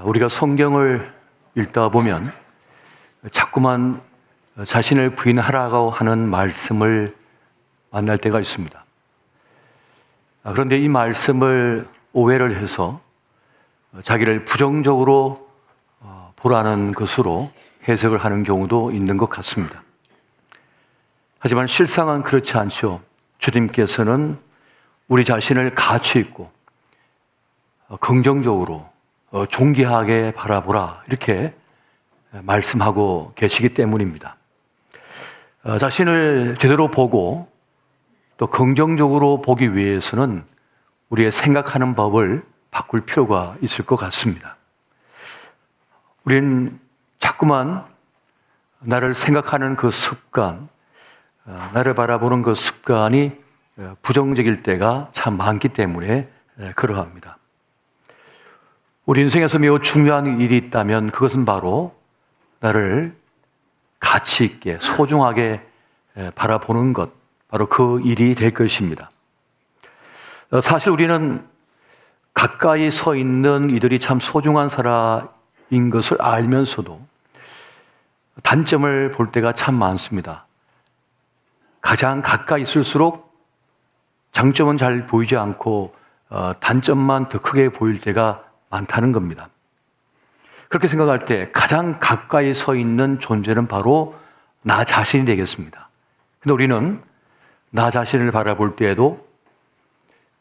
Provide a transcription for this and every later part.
우리가 성경을 읽다 보면 자꾸만 자신을 부인하라고 하는 말씀을 만날 때가 있습니다. 그런데 이 말씀을 오해를 해서 자기를 부정적으로 보라는 것으로 해석을 하는 경우도 있는 것 같습니다. 하지만 실상은 그렇지 않죠. 주님께서는 우리 자신을 가치 있고 긍정적으로 존귀하게 바라보라 이렇게 말씀하고 계시기 때문입니다. 자신을 제대로 보고 또 긍정적으로 보기 위해서는 우리의 생각하는 법을 바꿀 필요가 있을 것 같습니다. 우리는 자꾸만 나를 생각하는 그 습관, 나를 바라보는 그 습관이 부정적일 때가 참 많기 때문에 그러합니다. 우리 인생에서 매우 중요한 일이 있다면 그것은 바로 나를 가치 있게 소중하게 바라보는 것, 바로 그 일이 될 것입니다. 사실 우리는 가까이 서 있는 이들이 참 소중한 사람인 것을 알면서도 단점을 볼 때가 참 많습니다. 가장 가까이 있을수록 장점은 잘 보이지 않고 단점만 더 크게 보일 때가 많다는 겁니다. 그렇게 생각할 때 가장 가까이 서 있는 존재는 바로 나 자신이 되겠습니다. 근데 우리는 나 자신을 바라볼 때에도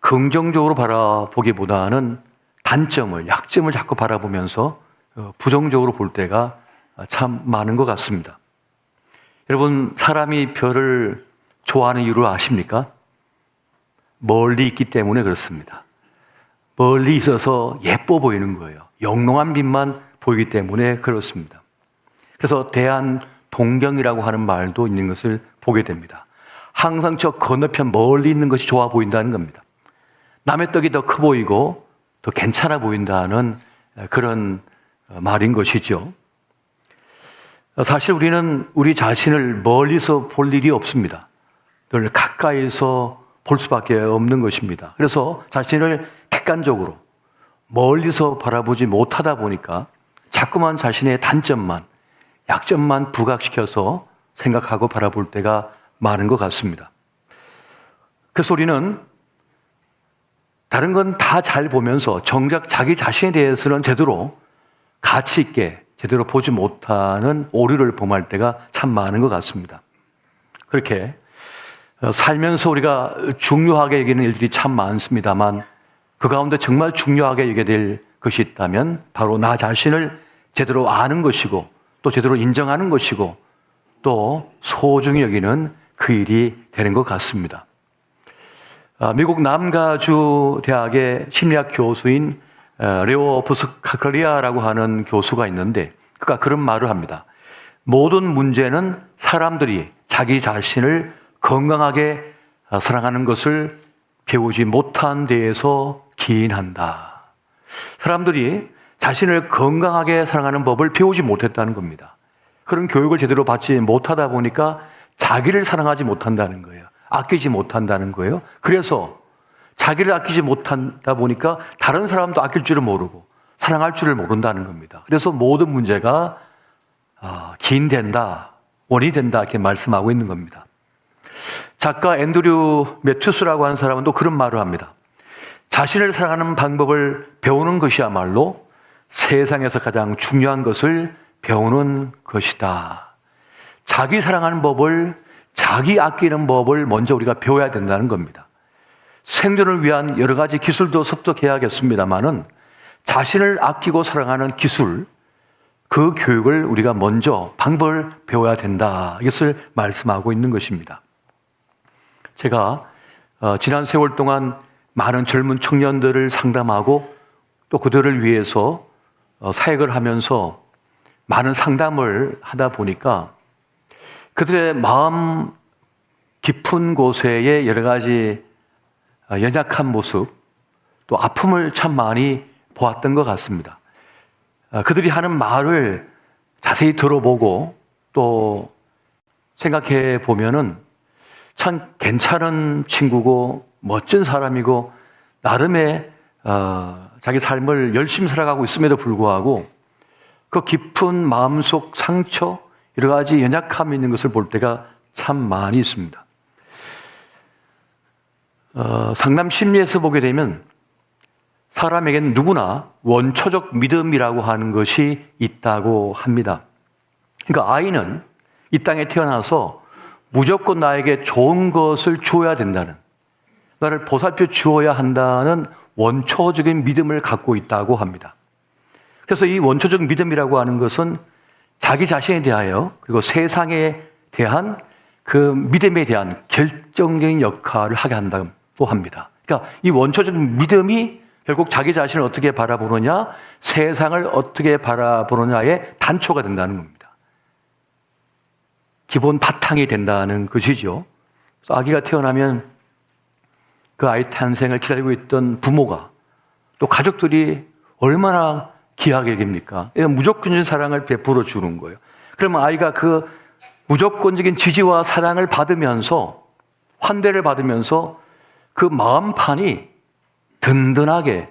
긍정적으로 바라보기보다는 단점을, 약점을 자꾸 바라보면서 부정적으로 볼 때가 참 많은 것 같습니다. 여러분, 사람이 별을 좋아하는 이유를 아십니까? 멀리 있기 때문에 그렇습니다. 멀리 있어서 예뻐 보이는 거예요. 영롱한 빛만 보이기 때문에 그렇습니다. 그래서 대한동경이라고 하는 말도 있는 것을 보게 됩니다. 항상 저 건너편 멀리 있는 것이 좋아 보인다는 겁니다. 남의 떡이 더 커 보이고 더 괜찮아 보인다는 그런 말인 것이죠. 사실 우리는 우리 자신을 멀리서 볼 일이 없습니다. 늘 가까이서 볼 수밖에 없는 것입니다. 그래서 자신을 객관적으로 멀리서 바라보지 못하다 보니까 자꾸만 자신의 단점만, 약점만 부각시켜서 생각하고 바라볼 때가 많은 것 같습니다. 그래서 우리는 다른 건 다 잘 보면서 정작 자기 자신에 대해서는 제대로 가치 있게 제대로 보지 못하는 오류를 범할 때가 참 많은 것 같습니다. 그렇게 살면서 우리가 중요하게 여기는 일들이 참 많습니다만 그 가운데 정말 중요하게 여겨야 될 것이 있다면 바로 나 자신을 제대로 아는 것이고 또 제대로 인정하는 것이고 또 소중히 여기는 그 일이 되는 것 같습니다. 미국 남가주 대학의 심리학 교수인 레오 부스카클리아라고 하는 교수가 있는데 그가 그런 말을 합니다. 모든 문제는 사람들이 자기 자신을 건강하게 사랑하는 것을 배우지 못한 데에서 기인한다. 사람들이 자신을 건강하게 사랑하는 법을 배우지 못했다는 겁니다. 그런 교육을 제대로 받지 못하다 보니까 자기를 사랑하지 못한다는 거예요. 아끼지 못한다는 거예요. 그래서 자기를 아끼지 못한다 보니까 다른 사람도 아낄 줄을 모르고 사랑할 줄을 모른다는 겁니다. 그래서 모든 문제가 기인된다, 원인이 된다 이렇게 말씀하고 있는 겁니다. 작가 앤드류 매튜스라고 하는 사람은 또 그런 말을 합니다. 자신을 사랑하는 방법을 배우는 것이야말로 세상에서 가장 중요한 것을 배우는 것이다. 자기 사랑하는 법을, 자기 아끼는 법을 먼저 우리가 배워야 된다는 겁니다. 생존을 위한 여러 가지 기술도 습득해야겠습니다만은 자신을 아끼고 사랑하는 기술, 그 교육을 우리가 먼저 방법을 배워야 된다. 이것을 말씀하고 있는 것입니다. 제가 지난 세월 동안 많은 젊은 청년들을 상담하고 또 그들을 위해서 사역을 하면서 많은 상담을 하다 보니까 그들의 마음 깊은 곳에의 여러 가지 연약한 모습 또 아픔을 참 많이 보았던 것 같습니다. 그들이 하는 말을 자세히 들어보고 또 생각해 보면은 참 괜찮은 친구고 멋진 사람이고 나름의 자기 삶을 열심히 살아가고 있음에도 불구하고 그 깊은 마음속 상처, 여러 가지 연약함이 있는 것을 볼 때가 참 많이 있습니다. 상담 심리에서 보게 되면 사람에게는 누구나 원초적 믿음이라고 하는 것이 있다고 합니다. 그러니까 아이는 이 땅에 태어나서 무조건 나에게 좋은 것을 주어야 된다는, 나를 보살펴 주어야 한다는 원초적인 믿음을 갖고 있다고 합니다. 그래서 이 원초적 믿음이라고 하는 것은 자기 자신에 대하여 그리고 세상에 대한 그 믿음에 대한 결정적인 역할을 하게 한다고 합니다. 그러니까 이 원초적 믿음이 결국 자기 자신을 어떻게 바라보느냐, 세상을 어떻게 바라보느냐의 단초가 된다는 겁니다. 기본 바탕이 된다는 것이죠. 그래서 아기가 태어나면 그 아이 탄생을 기다리고 있던 부모가 또 가족들이 얼마나 귀하게 여깁니까? 무조건적인 사랑을 베풀어 주는 거예요. 그러면 아이가 그 무조건적인 지지와 사랑을 받으면서, 환대를 받으면서 그 마음판이 든든하게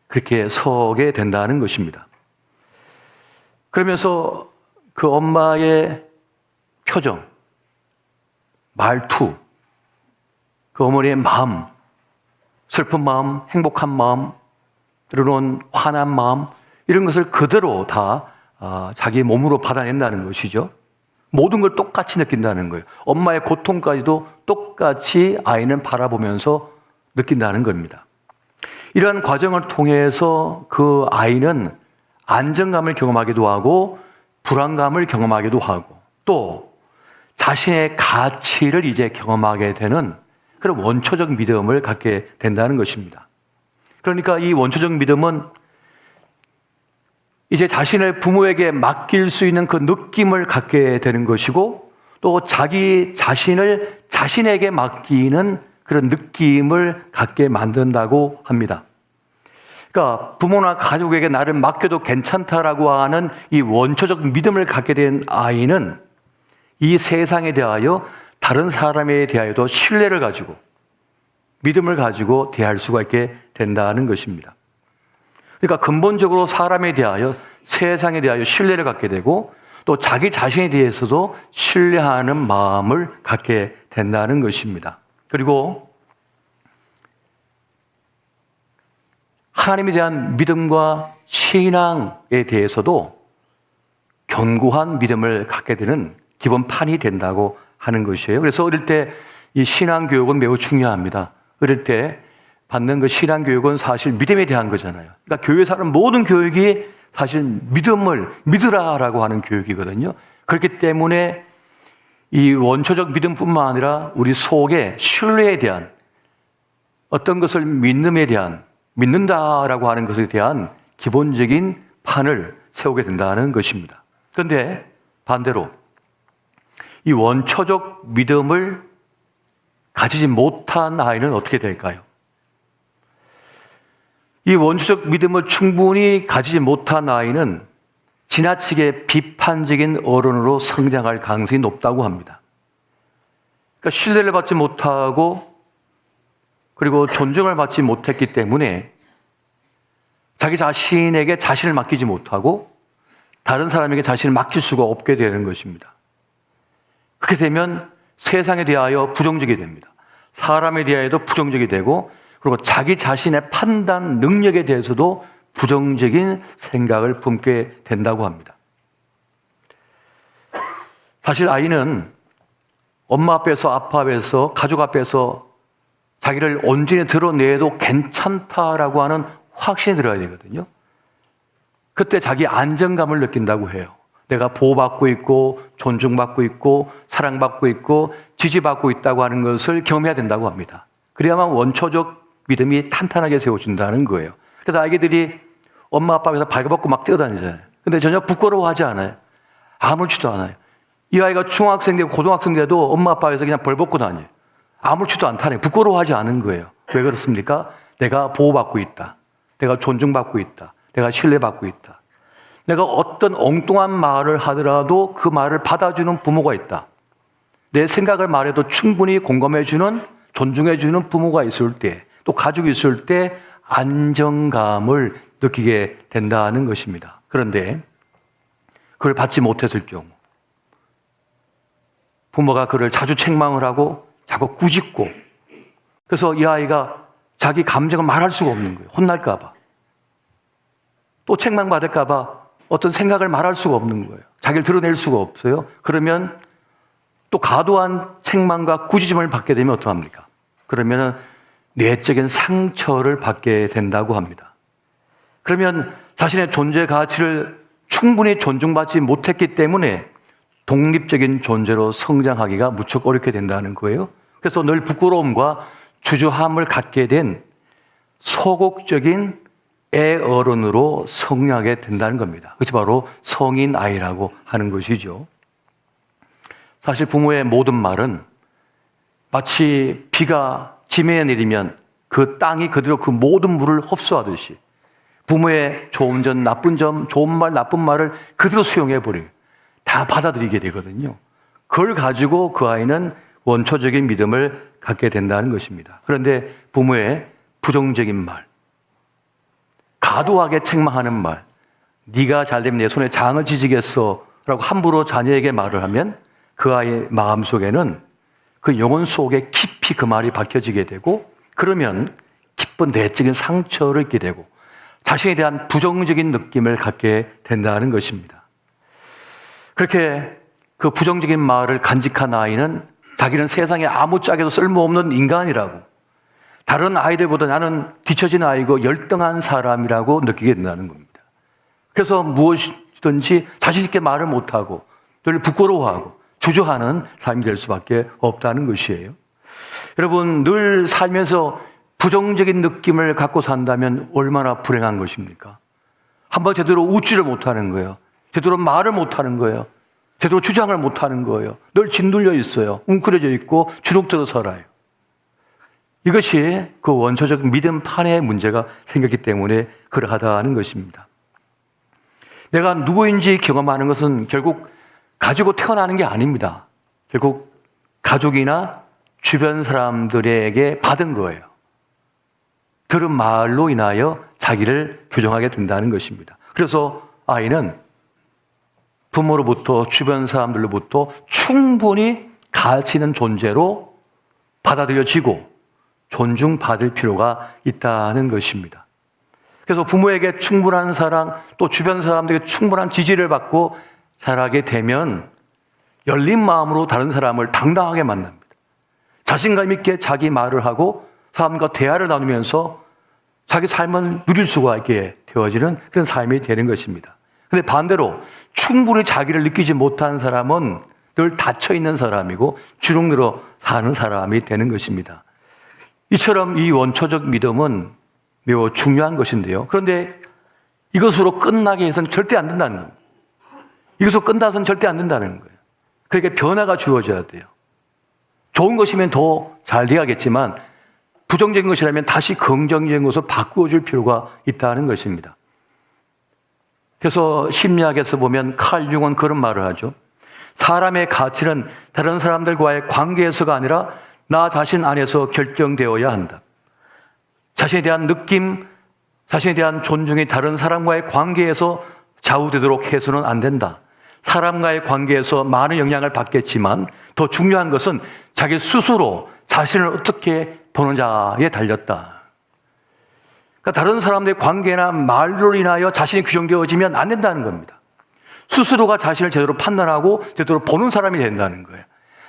그렇게 서게 된다는 것입니다. 그러면서 그 엄마의 표정, 말투, 그 어머니의 마음, 슬픈 마음, 행복한 마음, 때로는 화난 마음, 이런 것을 그대로 다 자기 몸으로 받아낸다는 것이죠. 모든 걸 똑같이 느낀다는 거예요. 엄마의 고통까지도 똑같이 아이는 바라보면서 느낀다는 겁니다. 이러한 과정을 통해서 그 아이는 안정감을 경험하기도 하고 불안감을 경험하기도 하고 또 자신의 가치를 이제 경험하게 되는 그런 원초적 믿음을 갖게 된다는 것입니다. 그러니까 이 원초적 믿음은 이제 자신을 부모에게 맡길 수 있는 그 느낌을 갖게 되는 것이고 또 자기 자신을 자신에게 맡기는 그런 느낌을 갖게 만든다고 합니다. 그러니까 부모나 가족에게 나를 맡겨도 괜찮다라고 하는 이 원초적 믿음을 갖게 된 아이는 이 세상에 대하여 다른 사람에 대하여도 신뢰를 가지고 믿음을 가지고 대할 수가 있게 된다는 것입니다. 그러니까 근본적으로 사람에 대하여 세상에 대하여 신뢰를 갖게 되고 또 자기 자신에 대해서도 신뢰하는 마음을 갖게 된다는 것입니다. 그리고 하나님에 대한 믿음과 신앙에 대해서도 견고한 믿음을 갖게 되는 기본판이 된다고 하는 것이에요. 그래서 어릴 때 이 신앙교육은 매우 중요합니다. 어릴 때 받는 그 신앙교육은 사실 믿음에 대한 거잖아요. 그러니까 교회에서 하는 모든 교육이 사실 믿음을 믿으라라고 하는 교육이거든요. 그렇기 때문에 이 원초적 믿음뿐만 아니라 우리 속에 신뢰에 대한 어떤 것을 믿음에 대한 믿는다라고 하는 것에 대한 기본적인 판을 세우게 된다는 것입니다. 그런데 반대로 이 원초적 믿음을 가지지 못한 아이는 어떻게 될까요? 이 원초적 믿음을 충분히 가지지 못한 아이는 지나치게 비판적인 어른으로 성장할 가능성이 높다고 합니다. 그러니까 신뢰를 받지 못하고 그리고 존중을 받지 못했기 때문에 자기 자신에게 자신을 맡기지 못하고 다른 사람에게 자신을 맡길 수가 없게 되는 것입니다. 그렇게 되면 세상에 대하여 부정적이 됩니다. 사람에 대하여도 부정적이 되고 그리고 자기 자신의 판단 능력에 대해서도 부정적인 생각을 품게 된다고 합니다. 사실 아이는 엄마 앞에서 아빠 앞에서 가족 앞에서 자기를 온전히 드러내도 괜찮다라고 하는 확신이 들어야 되거든요. 그때 자기 안정감을 느낀다고 해요. 내가 보호받고 있고 존중받고 있고 사랑받고 있고 지지받고 있다고 하는 것을 경험해야 된다고 합니다. 그래야만 원초적 믿음이 탄탄하게 세워진다는 거예요. 그래서 아이들이 엄마 아빠 앞에서 발버둥 막 뛰어다니잖아요. 근데 전혀 부끄러워하지 않아요. 아무렇지도 않아요. 이 아이가 중학생 되고 고등학생 돼도 엄마 아빠 앞에서 그냥 벌벗고 다녀요. 아무렇지도 않다네요. 부끄러워하지 않은 거예요. 왜 그렇습니까? 내가 보호받고 있다. 내가 존중받고 있다. 내가 신뢰받고 있다. 내가 어떤 엉뚱한 말을 하더라도 그 말을 받아주는 부모가 있다. 내 생각을 말해도 충분히 공감해주는, 존중해주는 부모가 있을 때, 또 가족이 있을 때 안정감을 느끼게 된다는 것입니다. 그런데 그걸 받지 못했을 경우, 부모가 그를 자주 책망을 하고 자꾸 꾸짖고, 그래서 이 아이가 자기 감정을 말할 수가 없는 거예요. 혼날까 봐. 또 책망받을까 봐 어떤 생각을 말할 수가 없는 거예요. 자기를 드러낼 수가 없어요. 그러면 또 과도한 책망과 꾸짖음을 받게 되면 어떡합니까? 그러면 내적인 상처를 받게 된다고 합니다. 그러면 자신의 존재 가치를 충분히 존중받지 못했기 때문에 독립적인 존재로 성장하기가 무척 어렵게 된다는 거예요. 그래서 늘 부끄러움과 주저함을 갖게 된 소극적인 애어른으로 성장하게 된다는 겁니다. 그것이 바로 성인 아이라고 하는 것이죠. 사실 부모의 모든 말은 마치 비가 지면에 내리면 그 땅이 그대로 그 모든 물을 흡수하듯이 부모의 좋은 점, 나쁜 점, 좋은 말, 나쁜 말을 그대로 수용해버려요. 다 받아들이게 되거든요. 그걸 가지고 그 아이는 원초적인 믿음을 갖게 된다는 것입니다. 그런데 부모의 부정적인 말, 과도하게 책망하는 말, 네가 잘되면 내 손에 장을 지지겠어 라고 함부로 자녀에게 말을 하면 그 아이의 마음속에는 그 영혼 속에 깊이 그 말이 박혀지게 되고, 그러면 깊은 내적인 상처를 입게 되고 자신에 대한 부정적인 느낌을 갖게 된다는 것입니다. 그렇게 그 부정적인 말을 간직한 아이는 자기는 세상에 아무짝에도 쓸모없는 인간이라고, 다른 아이들보다 나는 뒤처진 아이고 열등한 사람이라고 느끼게 된다는 겁니다. 그래서 무엇이든지 자신 있게 말을 못하고 늘 부끄러워하고 주저하는 삶이 될 수밖에 없다는 것이에요. 여러분, 늘 살면서 부정적인 느낌을 갖고 산다면 얼마나 불행한 것입니까? 한번 제대로 웃지를 못하는 거예요. 제대로 말을 못하는 거예요. 제대로 주장을 못하는 거예요. 늘 짓눌려 있어요. 웅크려져 있고 주눅들어 살아요. 이것이 그 원초적 믿음판의 문제가 생겼기 때문에 그러하다는 것입니다. 내가 누구인지 경험하는 것은 결국 가지고 태어나는 게 아닙니다. 결국 가족이나 주변 사람들에게 받은 거예요. 들은 말로 인하여 자기를 규정하게 된다는 것입니다. 그래서 아이는 부모로부터 주변 사람들로부터 충분히 가치 있는 존재로 받아들여지고 존중받을 필요가 있다는 것입니다. 그래서 부모에게 충분한 사랑, 또 주변 사람들에게 충분한 지지를 받고 자라게 되면 열린 마음으로 다른 사람을 당당하게 만납니다. 자신감 있게 자기 말을 하고 사람과 대화를 나누면서 자기 삶을 누릴 수가 있게 되어지는 그런 삶이 되는 것입니다. 그런데 반대로 충분히 자기를 느끼지 못한 사람은 늘 닫혀있는 사람이고 주눅들어 사는 사람이 되는 것입니다. 이처럼 이 원초적 믿음은 매우 중요한 것인데요. 그런데 이것으로 끝나게 해서는 절대 안 된다는 겁니다. 이것으로 끝나서는 절대 안 된다는 거예요. 그러니까 변화가 주어져야 돼요. 좋은 것이면 더 잘 돼야겠지만 부정적인 것이라면 다시 긍정적인 것으로 바꾸어줄 필요가 있다는 것입니다. 그래서 심리학에서 보면 칼 융은 그런 말을 하죠. 사람의 가치는 다른 사람들과의 관계에서가 아니라 나 자신 안에서 결정되어야 한다. 자신에 대한 느낌, 자신에 대한 존중이 다른 사람과의 관계에서 좌우되도록 해서는 안 된다. 사람과의 관계에서 많은 영향을 받겠지만 더 중요한 것은 자기 스스로 자신을 어떻게 보느냐에 달렸다. 그러니까 다른 사람들의 관계나 말로 인하여 자신이 규정되어지면 안 된다는 겁니다. 스스로가 자신을 제대로 판단하고 제대로 보는 사람이 된다는 거예요.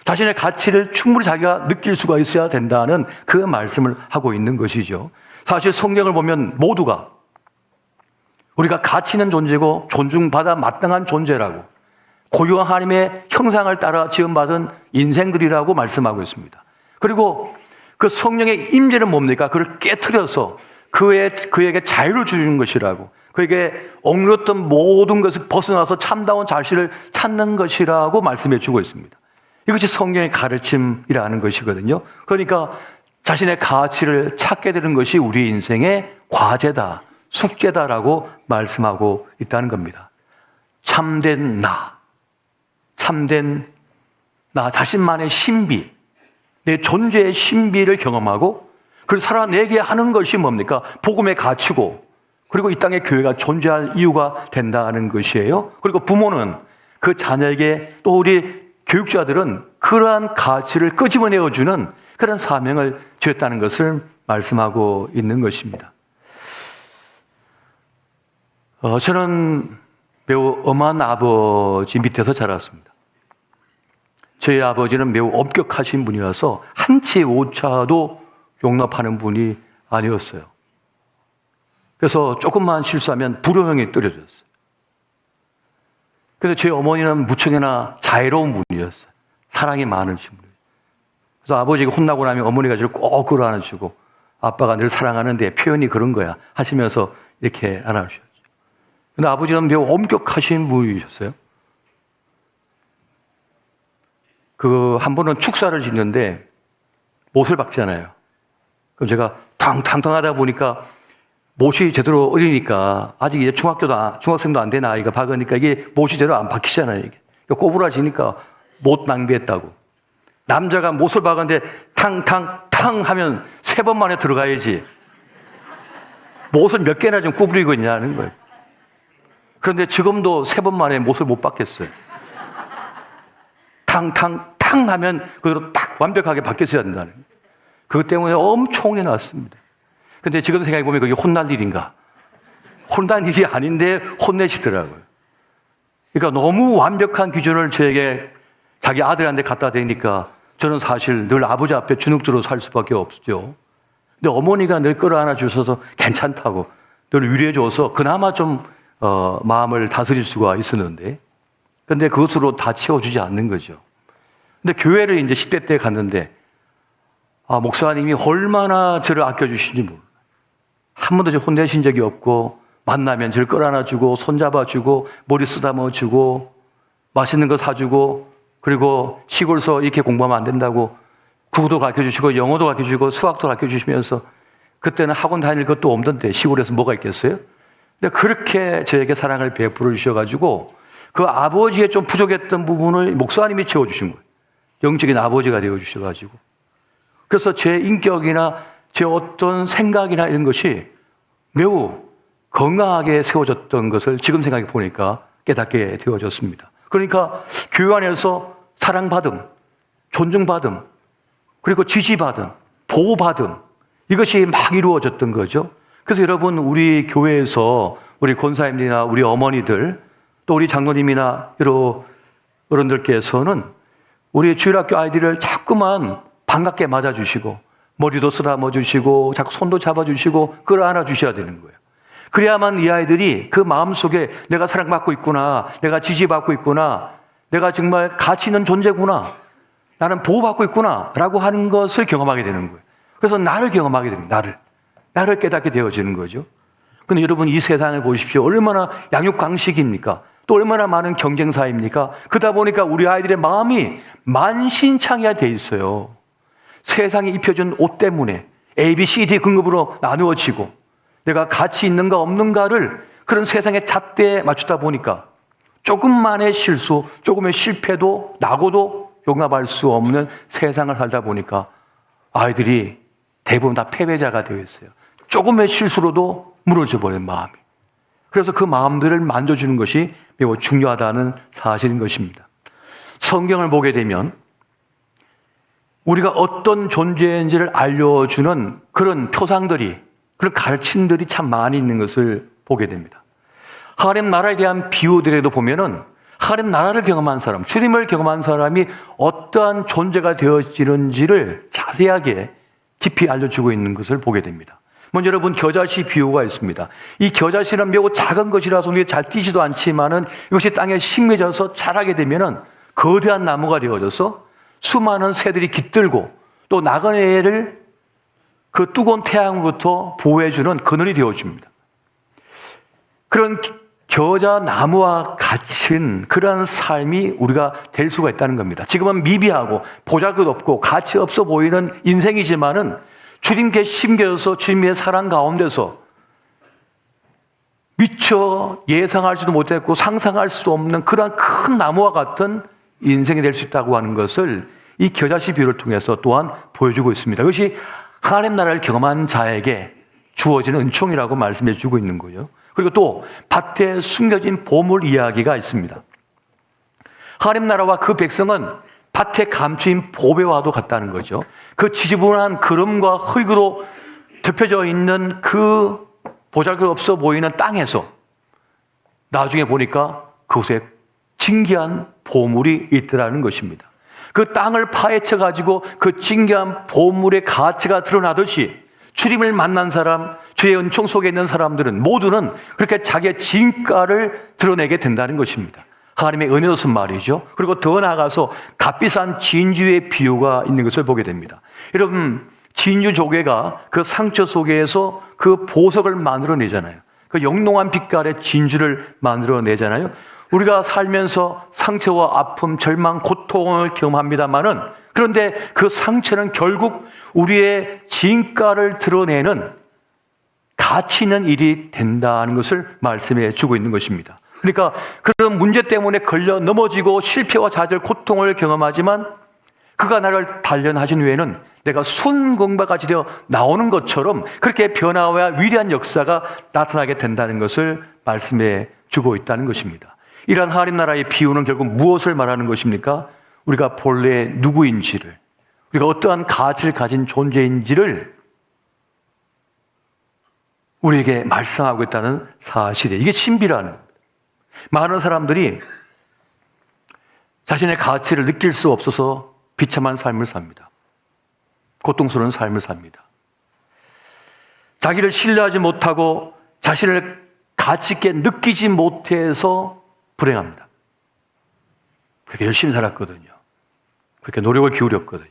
자신의 가치를 충분히 자기가 느낄 수가 있어야 된다는 그 말씀을 하고 있는 것이죠. 사실 성경을 보면 모두가 우리가 가치 있는 존재고 존중받아 마땅한 존재라고 고유한 하나님의 형상을 따라 지음받은 인생들이라고 말씀하고 있습니다. 그리고 그 성령의 임재는 뭡니까? 그를 깨트려서 그에게 자유를 주는 것이라고, 그에게 억눌렸던 모든 것을 벗어나서 참다운 자신을 찾는 것이라고 말씀해 주고 있습니다. 이것이 성경의 가르침이라는 것이거든요. 그러니까 자신의 가치를 찾게 되는 것이 우리 인생의 과제다, 숙제다라고 말씀하고 있다는 겁니다. 참된 나 자신만의 신비, 내 존재의 신비를 경험하고 그걸 살아내게 하는 것이 뭡니까? 복음의 가치고, 그리고 이 땅에 교회가 존재할 이유가 된다는 것이에요. 그리고 부모는 그 자녀에게, 또 우리 교육자들은 그러한 가치를 끄집어내어주는 그런 사명을 주었다는 것을 말씀하고 있는 것입니다. 저는 매우 엄한 아버지 밑에서 자랐습니다. 저희 아버지는 매우 엄격하신 분이어서 한치 오차도 용납하는 분이 아니었어요. 그래서 조금만 실수하면 불효형이 떨어졌어요. 근데 제 어머니는 무척이나 자애로운 분이었어요. 사랑이 많으신 분이에요. 그래서 아버지가 혼나고 나면 어머니가 저를 꼭 끌어안으시고, 아빠가 늘 사랑하는데 표현이 그런 거야 하시면서 이렇게 안아주셨죠. 근데 아버지는 매우 엄격하신 분이셨어요. 한 번은 축사를 짓는데 못을 박잖아요. 그럼 제가 탕탕하다 보니까 못이 제대로 어리니까, 아직 이제 중학생도 안 된 아이가 박으니까 이게 못이 제대로 안 박히잖아요. 이게 꼬부라지니까 못 낭비했다고. 남자가 못을 박았는데 탕 하면 3번 만에 들어가야지. 못을 몇 개나 좀 구부리고 있냐는 거예요. 그런데 지금도 3번 만에 못을 못 박겠어요. 탕 하면 그대로 딱 완벽하게 박혔어야 된다는 거예요. 그것 때문에 엄청 혼이 났습니다. 근데 지금 생각해보면 그게 혼날 일인가? 혼난 일이 아닌데 혼내시더라고요. 그러니까 너무 완벽한 기준을 저에게, 자기 아들한테 갖다 대니까 저는 사실 늘 아버지 앞에 주눅들어 살 수밖에 없죠. 근데 어머니가 늘 끌어안아 주셔서 괜찮다고 늘 위로해 줘서 그나마 좀 마음을 다스릴 수가 있었는데, 근데 그것으로 다 채워주지 않는 거죠. 근데 교회를 이제 10대 때 갔는데, 목사님이 얼마나 저를 아껴주신지 몰라요. 한 번도 저 혼내신 적이 없고, 만나면 저를 끌어안아주고, 손잡아주고, 머리 쓰다머주고, 맛있는 거 사주고, 그리고 시골서 이렇게 공부하면 안 된다고 국어도 가르쳐주시고, 영어도 가르쳐주시고, 수학도 가르쳐주시면서, 그때는 학원 다닐 것도 없던데 시골에서 뭐가 있겠어요? 근데 그렇게 저에게 사랑을 베풀어 주셔가지고, 그 아버지의 좀 부족했던 부분을 목사님이 채워주신 거예요. 영적인 아버지가 되어주셔가지고. 그래서 제 인격이나 제 어떤 생각이나 이런 것이 매우 건강하게 세워졌던 것을 지금 생각해 보니까 깨닫게 되어졌습니다. 그러니까 교회 안에서 사랑받음, 존중받음, 그리고 지지받음, 보호받음, 이것이 막 이루어졌던 거죠. 그래서 여러분, 우리 교회에서 우리 권사님이나 우리 어머니들, 또 우리 장로님이나 여러 어른들께서는 우리 주일학교 아이들을 자꾸만 반갑게 맞아주시고, 머리도 쓰다듬어 주시고, 자꾸 손도 잡아주시고, 끌어안아 주셔야 되는 거예요. 그래야만 이 아이들이 그 마음속에 내가 사랑받고 있구나, 내가 지지받고 있구나, 내가 정말 가치 있는 존재구나, 나는 보호받고 있구나 라고 하는 것을 경험하게 되는 거예요. 그래서 나를 경험하게 됩니다. 나를 깨닫게 되어지는 거죠. 근데 여러분, 이 세상을 보십시오. 얼마나 양육강식입니까? 또 얼마나 많은 경쟁사입니까? 그러다 보니까 우리 아이들의 마음이 만신창이가 돼 있어요. 세상이 입혀준 옷 때문에 A, B, C, D 등급으로 나누어지고, 내가 가치 있는가 없는가를 그런 세상의 잣대에 맞추다 보니까 조금만의 실수, 조금의 실패도 나고도 용납할 수 없는 세상을 살다 보니까 아이들이 대부분 다 패배자가 되어 있어요. 조금의 실수로도 무너져 버린 마음이. 그래서 그 마음들을 만져주는 것이 매우 중요하다는 사실인 것입니다. 성경을 보게 되면 우리가 어떤 존재인지를 알려주는 그런 표상들이, 그런 가르침들이 참 많이 있는 것을 보게 됩니다. 하나님 나라에 대한 비유들에도 보면은 하나님 나라를 경험한 사람, 주님을 경험한 사람이 어떠한 존재가 되어지는지를 자세하게 깊이 알려주고 있는 것을 보게 됩니다. 먼저 여러분, 겨자씨 비유가 있습니다. 이 겨자씨는 매우 작은 것이라서 눈에 잘 띄지도 않지만은 이것이 땅에 심겨져서 자라게 되면은 거대한 나무가 되어져서 수많은 새들이 깃들고 또 나그네를 그 뜨거운 태양으로부터 보호해주는 그늘이 되어줍니다. 그런 겨자나무와 같은 그러한 삶이 우리가 될 수가 있다는 겁니다. 지금은 미비하고 보잘것없고 가치 없어 보이는 인생이지만은 주님께 심겨져서 주님의 사랑 가운데서 미처 예상하지도 못했고 상상할 수 없는 그러한 큰 나무와 같은 인생이 될 수 있다고 하는 것을 이 겨자씨 비유를 통해서 또한 보여주고 있습니다. 이것이 하나님 나라를 경험한 자에게 주어지는 은총이라고 말씀해 주고 있는 거예요. 그리고 또 밭에 숨겨진 보물 이야기가 있습니다. 하나님 나라와 그 백성은 밭에 감추인 보배와도 같다는 거죠. 그 지저분한 그름과 흙으로 덮여져 있는 그 보잘것없어 보이는 땅에서 나중에 보니까 그곳에 진귀한 보물이 있더라는 것입니다. 그 땅을 파헤쳐 가지고 그 진귀한 보물의 가치가 드러나듯이 주님을 만난 사람, 주의 은총 속에 있는 사람들은 모두는 그렇게 자기의 진가를 드러내게 된다는 것입니다. 하나님의 은혜로서 말이죠. 그리고 더 나아가서 값비싼 진주의 비유가 있는 것을 보게 됩니다. 여러분, 진주 조개가 그 상처 속에서 그 보석을 만들어내잖아요. 그 영롱한 빛깔의 진주를 만들어내잖아요. 우리가 살면서 상처와 아픔, 절망, 고통을 경험합니다마는, 그런데 그 상처는 결국 우리의 진가를 드러내는 가치 있는 일이 된다는 것을 말씀해 주고 있는 것입니다. 그러니까 그런 문제 때문에 걸려 넘어지고 실패와 좌절, 고통을 경험하지만 그가 나를 단련하신 후에는 내가 순금과 같이 되어 나오는 것처럼 그렇게 변화와 위대한 역사가 나타나게 된다는 것을 말씀해 주고 있다는 것입니다. 이러한 하나님 나라의 비유는 결국 무엇을 말하는 것입니까? 우리가 본래 누구인지를, 우리가 어떠한 가치를 가진 존재인지를 우리에게 말씀하고 있다는 사실이에요. 이게 신비라는 겁니다. 많은 사람들이 자신의 가치를 느낄 수 없어서 비참한 삶을 삽니다. 고통스러운 삶을 삽니다. 자기를 신뢰하지 못하고 자신을 가치 있게 느끼지 못해서 불행합니다. 그렇게 열심히 살았거든요. 그렇게 노력을 기울였거든요.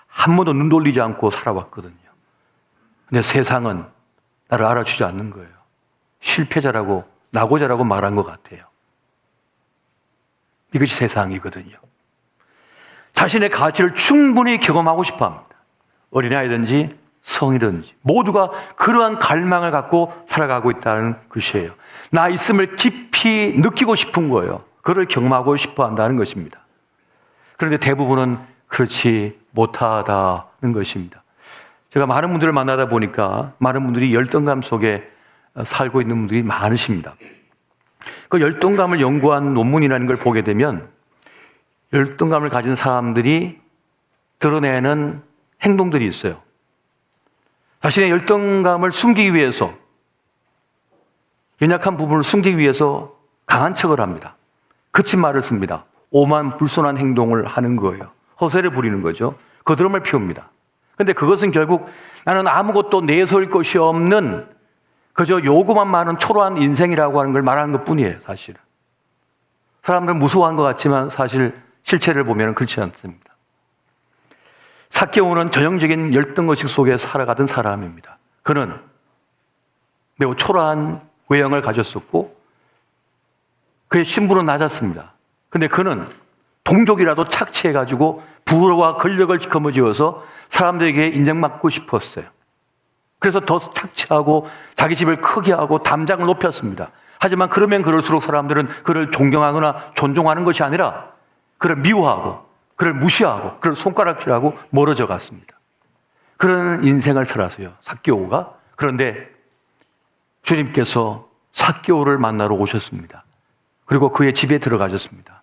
한 번도 눈 돌리지 않고 살아왔거든요. 근데 세상은 나를 알아주지 않는 거예요. 실패자라고, 낙오자라고 말한 것 같아요. 이것이 세상이거든요. 자신의 가치를 충분히 경험하고 싶어 합니다. 어린아이든지 성이든지 모두가 그러한 갈망을 갖고 살아가고 있다는 것이에요. 나 있음을 깊이 느끼고 싶은 거예요. 그를 경험하고 싶어 한다는 것입니다. 그런데 대부분은 그렇지 못하다는 것입니다. 제가 많은 분들을 만나다 보니까 많은 분들이 열등감 속에 살고 있는 분들이 많으십니다. 그 열등감을 연구한 논문이라는 걸 보게 되면 열등감을 가진 사람들이 드러내는 행동들이 있어요. 자신의 열등감을 숨기기 위해서, 연약한 부분을 숨기기 위해서 강한 척을 합니다. 거친 말을 씁니다. 오만 불손한 행동을 하는 거예요. 허세를 부리는 거죠. 거드름을 피웁니다. 그런데 그것은 결국 나는 아무것도 내세울 것이 없는 그저 요구만 많은 초라한 인생이라고 하는 걸 말하는 것 뿐이에요, 사실은. 사람들은 무서워한 것 같지만 사실 실체를 보면 그렇지 않습니다. 삭개오는 전형적인 열등의식 속에 살아가던 사람입니다. 그는 매우 초라한 외형을 가졌었고 그의 신분은 낮았습니다. 그런데 그는 동족이라도 착취해가지고 부와 권력을 거머쥐어서 사람들에게 인정받고 싶었어요. 그래서 더 착취하고 자기 집을 크게 하고 담장을 높였습니다. 하지만 그러면 그럴수록 사람들은 그를 존경하거나 존중하는 것이 아니라 그를 미워하고 그를 무시하고 그를 손가락질하고 멀어져 갔습니다. 그런 인생을 살았어요, 삭개오가. 그런데 주님께서 삭개오를 만나러 오셨습니다. 그리고 그의 집에 들어가셨습니다.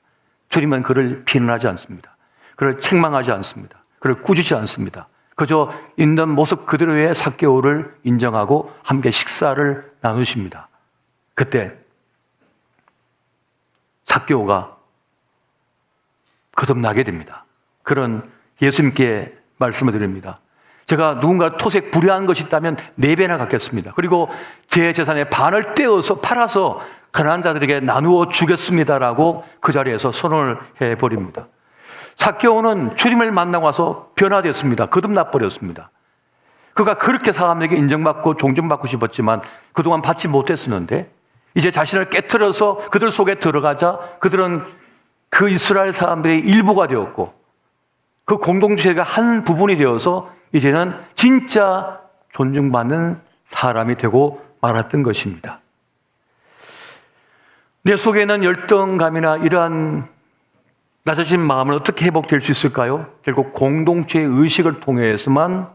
주님은 그를 비난하지 않습니다. 그를 책망하지 않습니다. 그를 꾸짖지 않습니다. 그저 있는 모습 그대로의 삭개오를 인정하고 함께 식사를 나누십니다. 그때 삭개오가 거듭나게 됩니다. 그런 예수님께 말씀을 드립니다. 제가 누군가 토색 불의한 것이 있다면 4배나 갚겠습니다. 그리고 제 재산의 반을 떼어서 팔아서 가난한 자들에게 나누어 주겠습니다라고 그 자리에서 선언을 해버립니다. 삭개오는 주님을 만나고 와서 변화됐습니다. 거듭나 버렸습니다. 그가 그렇게 사람에게 인정받고 존중받고 싶었지만 그동안 받지 못했었는데 이제 자신을 깨트려서 그들 속에 들어가자 그들은 그 이스라엘 사람들의 일부가 되었고 그 공동체가 한 부분이 되어서 이제는 진짜 존중받는 사람이 되고 말았던 것입니다. 내 속에는 열등감이나 이러한 낮아진 마음은 어떻게 회복될 수 있을까요? 결국 공동체의 의식을 통해서만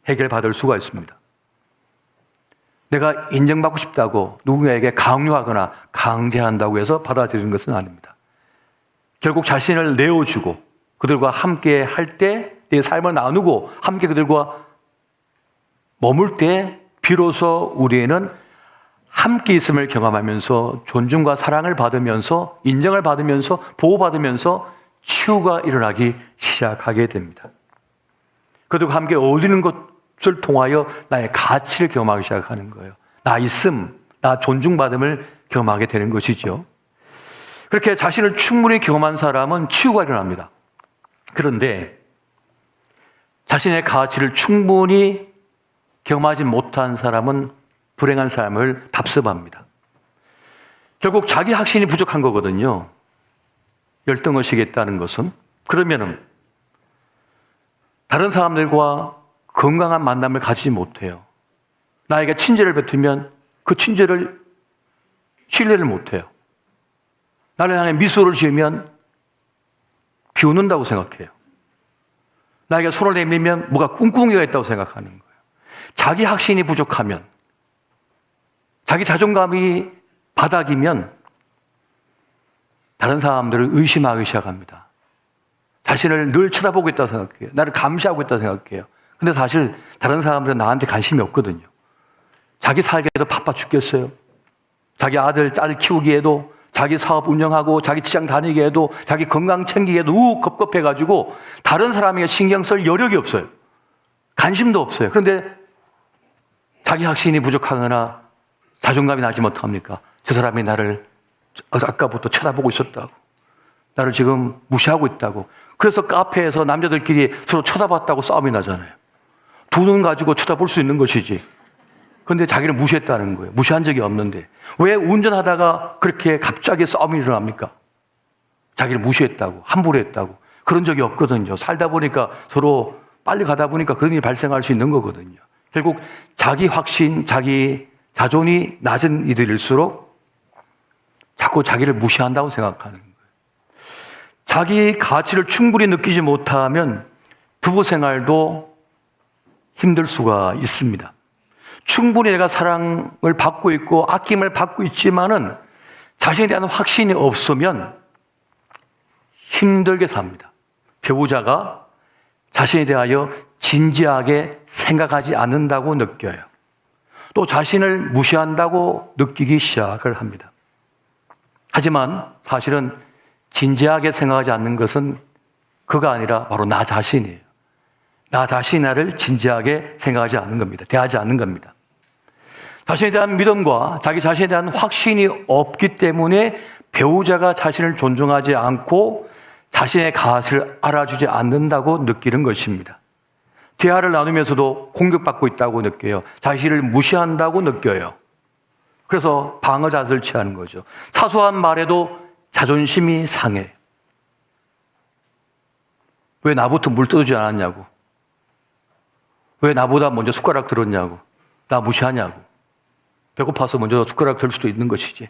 해결받을 수가 있습니다. 내가 인정받고 싶다고 누군가에게 강요하거나 강제한다고 해서 받아들이는 것은 아닙니다. 결국 자신을 내어주고 그들과 함께 할 때 내 삶을 나누고 함께 그들과 머물 때 비로소 우리는 함께 있음을 경험하면서 존중과 사랑을 받으면서 인정을 받으면서 보호받으면서 치유가 일어나기 시작하게 됩니다. 그들과 함께 어울리는 것을 통하여 나의 가치를 경험하기 시작하는 거예요. 나 있음, 나 존중받음을 경험하게 되는 것이죠. 그렇게 자신을 충분히 경험한 사람은 치유가 일어납니다. 그런데 자신의 가치를 충분히 경험하지 못한 사람은 불행한 삶을 답습합니다. 결국 자기 확신이 부족한 거거든요. 열등의식이 있다는 것은. 그러면은 다른 사람들과 건강한 만남을 가지지 못해요. 나에게 친절을 베풀면 그 친절을 신뢰를 못해요. 나를 향해 미소를 지으면 비웃는다고 생각해요. 나에게 손을 내밀면 뭐가 꿍꿍이가 있다고 생각하는 거예요. 자기 확신이 부족하면, 자기 자존감이 바닥이면 다른 사람들을 의심하기 시작합니다. 자신을 늘 쳐다보고 있다고 생각해요. 나를 감시하고 있다고 생각해요. 근데 사실 다른 사람들은 나한테 관심이 없거든요. 자기 살기에도 바빠 죽겠어요. 자기 아들, 딸 키우기에도, 자기 사업 운영하고, 자기 직장 다니기에도, 자기 건강 챙기기에도 급급해가지고 다른 사람에게 신경 쓸 여력이 없어요. 관심도 없어요. 그런데 자기 확신이 부족하거나 자존감이 나지 못합니까? 저 사람이 나를 아까부터 쳐다보고 있었다고, 나를 지금 무시하고 있다고. 그래서 카페에서 남자들끼리 서로 쳐다봤다고 싸움이 나잖아요. 두 눈 가지고 쳐다볼 수 있는 것이지. 그런데 자기를 무시했다는 거예요. 무시한 적이 없는데 왜 운전하다가 그렇게 갑자기 싸움이 일어납니까? 자기를 무시했다고, 함부로 했다고. 그런 적이 없거든요. 살다 보니까 서로 빨리 가다 보니까 그런 일이 발생할 수 있는 거거든요. 결국 자기 확신, 자기 자존이 낮은 이들일수록 자꾸 자기를 무시한다고 생각하는 거예요. 자기 가치를 충분히 느끼지 못하면 부부 생활도 힘들 수가 있습니다. 충분히 내가 사랑을 받고 있고 아낌을 받고 있지만은 자신에 대한 확신이 없으면 힘들게 삽니다. 배우자가 자신에 대하여 진지하게 생각하지 않는다고 느껴요. 또 자신을 무시한다고 느끼기 시작을 합니다. 하지만 사실은 진지하게 생각하지 않는 것은 그가 아니라 바로 나 자신이에요. 나 자신을 진지하게 생각하지 않는 겁니다. 대하지 않는 겁니다. 자신에 대한 믿음과 자기 자신에 대한 확신이 없기 때문에 배우자가 자신을 존중하지 않고 자신의 가치를 알아주지 않는다고 느끼는 것입니다. 대화를 나누면서도 공격받고 있다고 느껴요. 자신을 무시한다고 느껴요. 그래서 방어 자세를 취하는 거죠. 사소한 말에도 자존심이 상해. 왜 나부터 물 떠주지 않았냐고. 왜 나보다 먼저 숟가락 들었냐고. 나 무시하냐고. 배고파서 먼저 숟가락 들 수도 있는 것이지.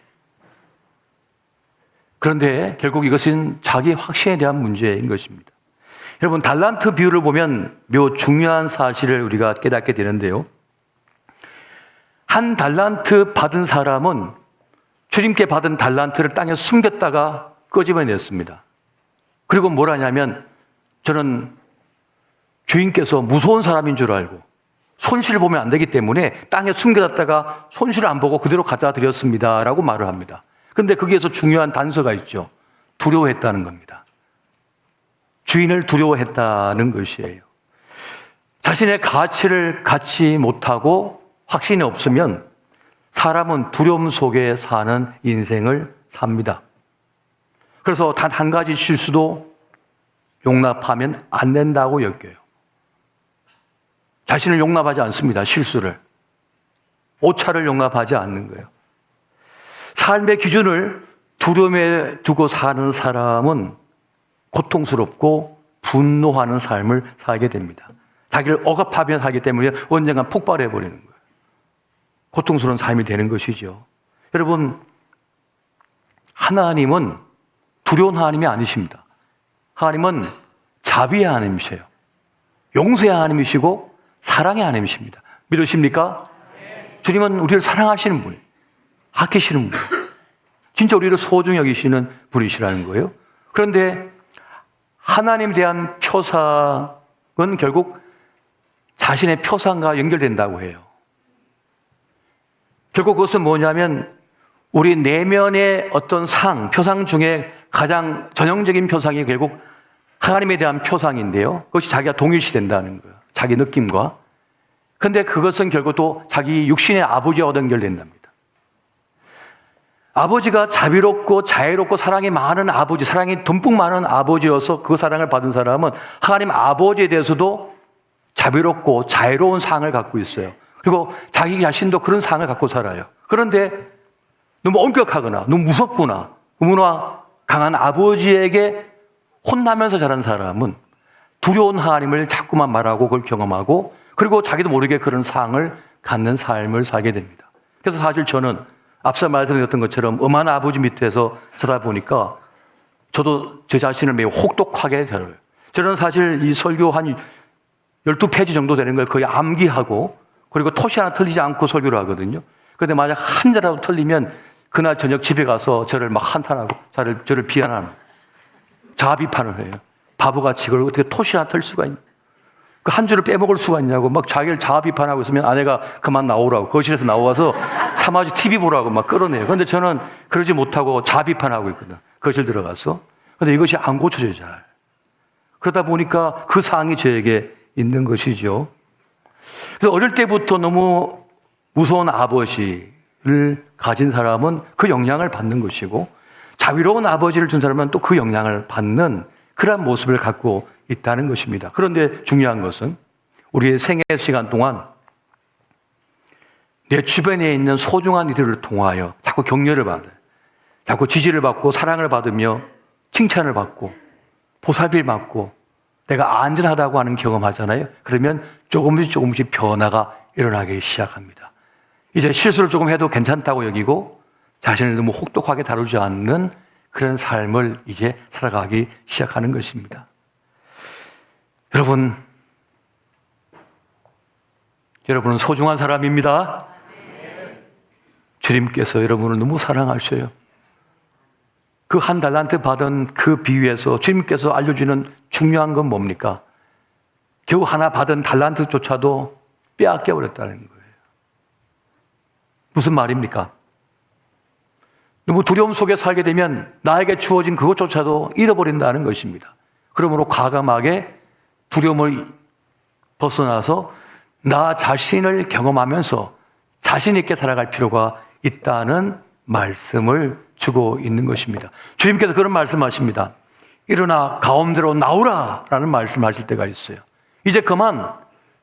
그런데 결국 이것은 자기 확신에 대한 문제인 것입니다. 여러분, 달란트 비유를 보면 매우 중요한 사실을 우리가 깨닫게 되는데요. 한 달란트 받은 사람은 주님께 받은 달란트를 땅에 숨겼다가 끄집어냈습니다. 그리고 뭘 하냐면, 저는 주인께서 무서운 사람인 줄 알고 손실을 보면 안 되기 때문에 땅에 숨겨놨다가 손실을 안 보고 그대로 갖다 드렸습니다 라고 말을 합니다. 그런데 거기에서 중요한 단서가 있죠. 두려워했다는 겁니다. 주인을 두려워했다는 것이에요. 자신의 가치를 갖지 못하고 확신이 없으면 사람은 두려움 속에 사는 인생을 삽니다. 그래서 단 한 가지 실수도 용납하면 안 된다고 여겨요. 자신을 용납하지 않습니다. 실수를. 오차를 용납하지 않는 거예요. 삶의 기준을 두려움에 두고 사는 사람은 고통스럽고 분노하는 삶을 살게 됩니다. 자기를 억압하며 살기 때문에 언젠가 폭발해버리는 거예요. 고통스러운 삶이 되는 것이죠. 여러분, 하나님은 두려운 하나님이 아니십니다. 하나님은 자비의 하나님이세요. 용서의 하나님이시고 사랑의 하나님이십니다. 믿으십니까? 주님은 우리를 사랑하시는 분이에요. 아끼시는 분이에요. 진짜 우리를 소중히 여기시는 분이시라는 거예요. 그런데 하나님에 대한 표상은 결국 자신의 표상과 연결된다고 해요. 결국 그것은 뭐냐면 우리 내면의 어떤 표상 중에 가장 전형적인 표상이 결국 하나님에 대한 표상인데요. 그것이 자기가 동일시된다는 거예요. 자기 느낌과. 그런데 그것은 결국 또 자기 육신의 아버지와 연결된답니다. 아버지가 자비롭고 자애롭고 사랑이 많은 아버지, 사랑이 듬뿍 많은 아버지여서 그 사랑을 받은 사람은 하나님 아버지에 대해서도 자비롭고 자애로운 상을 갖고 있어요. 그리고 자기 자신도 그런 상을 갖고 살아요. 그런데 너무 엄격하거나 너무 무섭구나, 너무나 강한 아버지에게 혼나면서 자란 사람은 두려운 하나님을 자꾸만 말하고 그걸 경험하고 그리고 자기도 모르게 그런 상을 갖는 삶을 살게 됩니다. 그래서 사실 저는 앞서 말씀드렸던 것처럼 엄한 아버지 밑에서 살아보니까 저도 제 자신을 매우 혹독하게 다뤄요. 저는 사실 이 설교 한 12페이지 정도 되는 걸 거의 암기하고 그리고 토시 하나 틀리지 않고 설교를 하거든요. 그런데 만약 한 자라도 틀리면 그날 저녁 집에 가서 저를 막 한탄하고 저를 비난합니다. 자아 비판을 해요. 바보같이 그걸 어떻게 토시 하나 틀 수가 있냐. 그 한 줄을 빼먹을 수가 있냐고 막 자기를 자아 비판하고 있으면 아내가 그만 나오라고 거실에서 나와서 사마지 TV 보라고 막 끌어내요. 그런데 저는 그러지 못하고 자아 비판하고 있거든. 거실 들어가서. 그런데 이것이 안 고쳐져요, 잘. 그러다 보니까 그 상이 저에게 있는 것이죠. 그래서 어릴 때부터 너무 무서운 아버지를 가진 사람은 그 영향을 받는 것이고 자비로운 아버지를 준 사람은 또 그 영향을 받는 그런 모습을 갖고 있다는 것입니다. 그런데 중요한 것은 우리의 생애 시간 동안 내 주변에 있는 소중한 이들을 통하여 자꾸 격려를 받아요. 자꾸 지지를 받고 사랑을 받으며 칭찬을 받고 보살피를 받고 내가 안전하다고 하는 경험하잖아요. 그러면 조금씩 변화가 일어나기 시작합니다. 이제 실수를 조금 해도 괜찮다고 여기고 자신을 너무 혹독하게 다루지 않는 그런 삶을 이제 살아가기 시작하는 것입니다. 여러분은 소중한 사람입니다. 주님께서 여러분을 너무 사랑하셔요. 그 한 달란트 받은 그 비유에서 주님께서 알려주는 중요한 건 뭡니까? 겨우 하나 받은 달란트조차도 빼앗겨 버렸다는 거예요. 무슨 말입니까? 너무 두려움 속에 살게 되면 나에게 주어진 그것조차도 잃어버린다는 것입니다. 그러므로 과감하게 두려움을 벗어나서 나 자신을 경험하면서 자신 있게 살아갈 필요가 있다는 말씀을 주고 있는 것입니다. 주님께서 그런 말씀하십니다. 일어나 가운데로 나오라 라는 말씀하실 때가 있어요. 이제 그만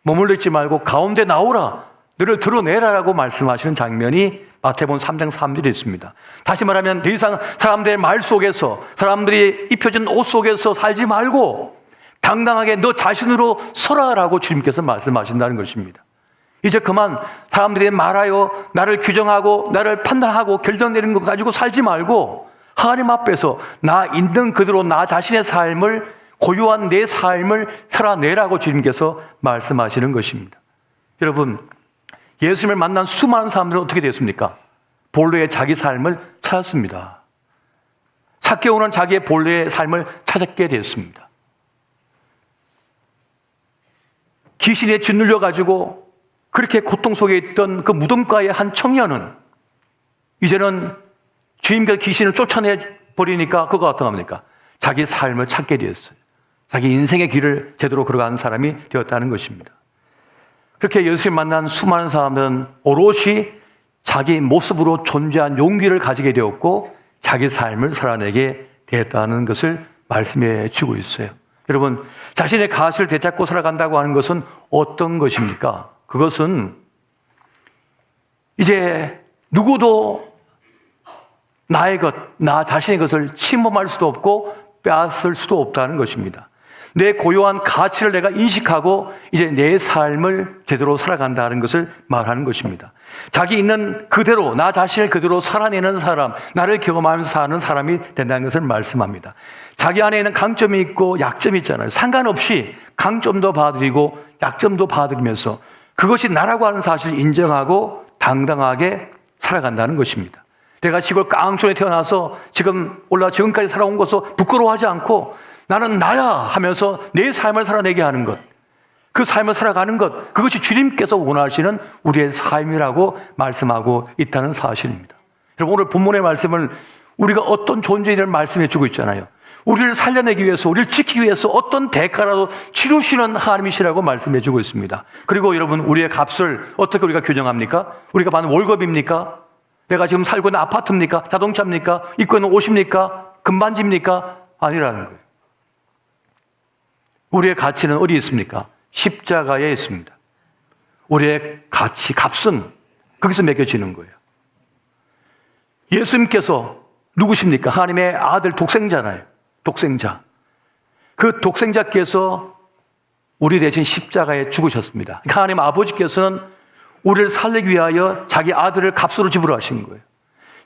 머물러 있지 말고 가운데 나오라, 너를 드러내라라고 말씀하시는 장면이 마태복음 3장 3절에 있습니다. 다시 말하면 더 이상 사람들의 말 속에서, 사람들이 입혀진 옷 속에서 살지 말고 당당하게 너 자신으로 서라라고 주님께서 말씀하신다는 것입니다. 이제 그만 사람들이 말하여 나를 규정하고 나를 판단하고 결정내는 것 가지고 살지 말고 하나님 앞에서 나 있는 그대로 나 자신의 삶을, 고유한 내 삶을 살아내라고 주님께서 말씀하시는 것입니다. 여러분, 예수님을 만난 수많은 사람들은 어떻게 됐습니까? 본래의 자기 삶을 찾았습니다. 삭개오는 자기의 본래의 삶을 찾게 됐습니다. 귀신에 짓눌려가지고 그렇게 고통 속에 있던 그 무덤가의 한 청년은 이제는 주님께서 귀신을 쫓아내버리니까 그거 어떻게 합니까? 자기 삶을 찾게 되었어요. 자기 인생의 길을 제대로 걸어가는 사람이 되었다는 것입니다. 그렇게 예수님 만난 수많은 사람들은 오롯이 자기 모습으로 존재한 용기를 가지게 되었고 자기 삶을 살아내게 되었다는 것을 말씀해 주고 있어요. 여러분, 자신의 가치를 되찾고 살아간다고 하는 것은 어떤 것입니까? 그것은 이제 누구도 나의 것, 나 자신의 것을 침범할 수도 없고 빼앗을 수도 없다는 것입니다. 내 고유한 가치를 내가 인식하고 이제 내 삶을 제대로 살아간다는 것을 말하는 것입니다. 자기 있는 그대로, 나 자신을 그대로 살아내는 사람, 나를 경험하면서 사는 사람이 된다는 것을 말씀합니다. 자기 안에 있는 강점이 있고 약점이 있잖아요. 상관없이 강점도 봐드리고 약점도 봐드리면서 그것이 나라고 하는 사실을 인정하고 당당하게 살아간다는 것입니다. 내가 시골 깡촌에 태어나서 지금까지 살아온 것을 부끄러워하지 않고 나는 나야 하면서 내 삶을 살아내게 하는 것, 그 삶을 살아가는 것, 그것이 주님께서 원하시는 우리의 삶이라고 말씀하고 있다는 사실입니다. 여러분, 오늘 본문의 말씀을 우리가 어떤 존재인지를 말씀해 주고 있잖아요. 우리를 살려내기 위해서, 우리를 지키기 위해서 어떤 대가라도 치르시는 하나님이시라고 말씀해 주고 있습니다. 그리고 여러분, 우리의 값을 어떻게 우리가 규정합니까? 우리가 받는 월급입니까? 내가 지금 살고 있는 아파트입니까? 자동차입니까? 입고 있는 옷입니까? 금반지입니까? 아니라는 거예요. 우리의 가치는 어디 있습니까? 십자가에 있습니다. 우리의 가치, 값은 거기서 매겨지는 거예요. 예수님께서 누구십니까? 하나님의 아들 독생자잖아요. 독생자. 그 독생자께서 우리 대신 십자가에 죽으셨습니다. 하나님 아버지께서는 우리를 살리기 위하여 자기 아들을 값으로 지불하신 거예요.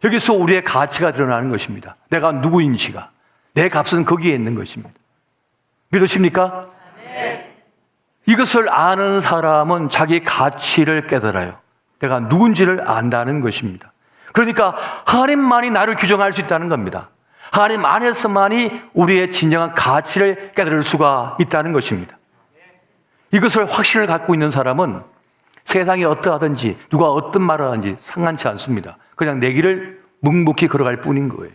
여기서 우리의 가치가 드러나는 것입니다. 내가 누구인지가. 내 값은 거기에 있는 것입니다. 믿으십니까? 네. 이것을 아는 사람은 자기 가치를 깨달아요. 내가 누군지를 안다는 것입니다. 그러니까 하나님만이 나를 규정할 수 있다는 겁니다. 하나님 안에서만이 우리의 진정한 가치를 깨달을 수가 있다는 것입니다. 이것을 확신을 갖고 있는 사람은 세상이 어떠하든지 누가 어떤 말을 하든지 상관치 않습니다. 그냥 내 길을 묵묵히 걸어갈 뿐인 거예요.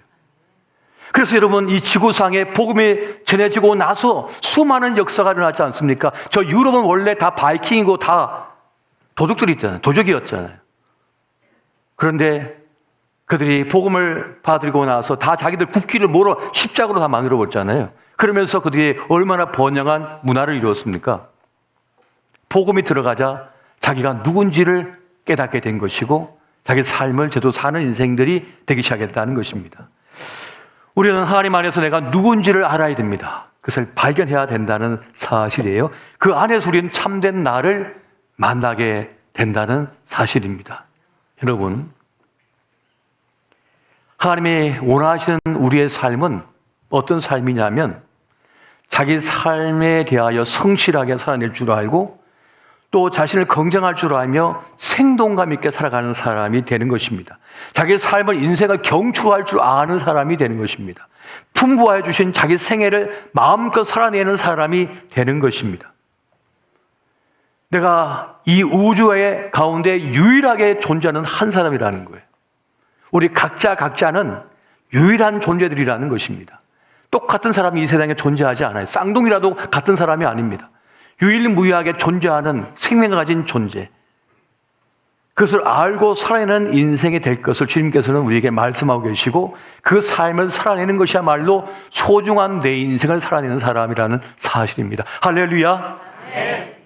그래서 여러분, 이 지구상에 복음이 전해지고 나서 수많은 역사가 일어나지 않습니까? 저 유럽은 원래 다 바이킹이고 다 도둑들이 있잖아요. 도적이었잖아요. 그런데 그들이 복음을 받으리고 나서 다 자기들 국기를 모로 십자가로 다 만들어 버렸잖아요. 그러면서 그들이 얼마나 번영한 문화를 이루었습니까? 복음이 들어가자 자기가 누군지를 깨닫게 된 것이고 자기 삶을 제대로 사는 인생들이 되기 시작했다는 것입니다. 우리는 하나님 안에서 내가 누군지를 알아야 됩니다. 그것을 발견해야 된다는 사실이에요. 그 안에서 우리는 참된 나를 만나게 된다는 사실입니다. 여러분, 하나님이 원하시는 우리의 삶은 어떤 삶이냐면 자기 삶에 대하여 성실하게 살아낼 줄 알고 또 자신을 긍정할 줄 알며 생동감 있게 살아가는 사람이 되는 것입니다. 자기 삶을, 인생을 경추할 줄 아는 사람이 되는 것입니다. 풍부하여 주신 자기 생애를 마음껏 살아내는 사람이 되는 것입니다. 내가 이 우주의 가운데 유일하게 존재하는 한 사람이라는 거예요. 우리 각자는 유일한 존재들이라는 것입니다. 똑같은 사람이 이 세상에 존재하지 않아요. 쌍둥이라도 같은 사람이 아닙니다. 유일무이하게 존재하는 생명을 가진 존재. 그것을 알고 살아내는 인생이 될 것을 주님께서는 우리에게 말씀하고 계시고 그 삶을 살아내는 것이야말로 소중한 내 인생을 살아내는 사람이라는 사실입니다. 할렐루야. 네.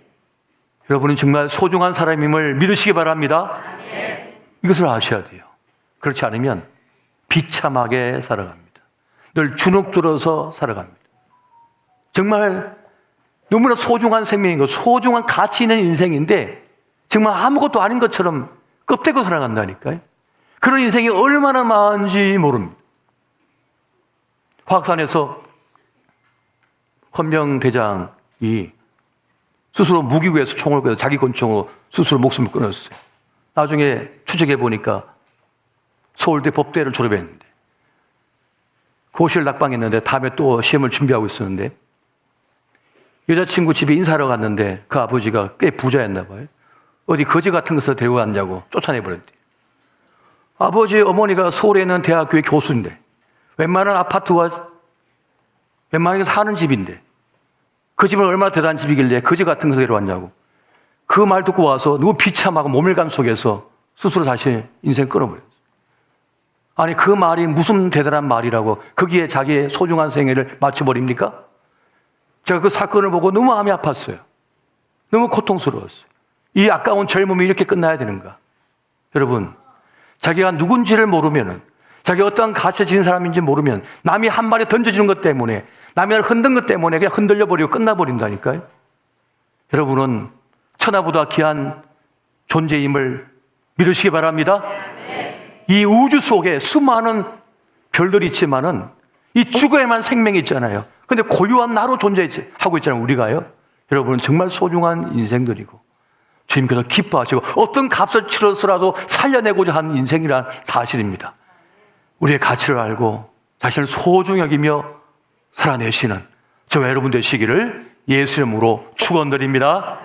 여러분은 정말 소중한 사람임을 믿으시기 바랍니다. 네. 이것을 아셔야 돼요. 그렇지 않으면 비참하게 살아갑니다. 늘 주눅들어서 살아갑니다. 정말 너무나 소중한 생명이고 소중한 가치 있는 인생인데 정말 아무것도 아닌 것처럼 껍데고 살아간다니까요. 그런 인생이 얼마나 많은지 모릅니다. 화학산에서 헌병대장이 스스로 무기고에서 총을 쏘서 자기 권총으로 스스로 목숨을 끊었어요. 나중에 추적해 보니까 서울대 법대를 졸업했는데 고시를 낙방했는데 다음에 또 시험을 준비하고 있었는데 여자친구 집에 인사하러 갔는데 그 아버지가 꽤 부자였나 봐요. 어디 거지 같은 것을 데리고 갔냐고 쫓아내버렸대. 아버지 어머니가 서울에 있는 대학교의 교수인데 웬만한 아파트와 웬만하게 사는 집인데 그 집은 얼마나 대단한 집이길래 거지 같은 것을 데려왔냐고. 그 말 듣고 와서 너무 비참하고 모멸감 속에서 스스로 자신의 인생 끊어버렸어요. 아니 그 말이 무슨 대단한 말이라고 거기에 자기의 소중한 생애를 맞춰버립니까? 제가 그 사건을 보고 너무 마음이 아팠어요. 너무 고통스러웠어요. 이 아까운 젊음이 이렇게 끝나야 되는가? 여러분, 자기가 누군지를 모르면은, 자기가 어떠한 가치를 지닌 사람인지 모르면, 남이 한 마디 던져주는 것 때문에, 남이 흔든 것 때문에 그냥 흔들려버리고 끝나버린다니까요? 여러분은 천하보다 귀한 존재임을 믿으시기 바랍니다. 이 우주 속에 수많은 별들이 있지만은, 이 죽어야만 생명이 있잖아요. 근데 고유한 나로 존재하고 있잖아요, 우리가요. 여러분은 정말 소중한 인생들이고 주님께서 기뻐하시고 어떤 값을 치러서라도 살려내고자 하는 인생이란 사실입니다. 우리의 가치를 알고 자신을 소중히 여기며 살아내시는 저와 여러분 되시기를 예수 이름으로 축원드립니다.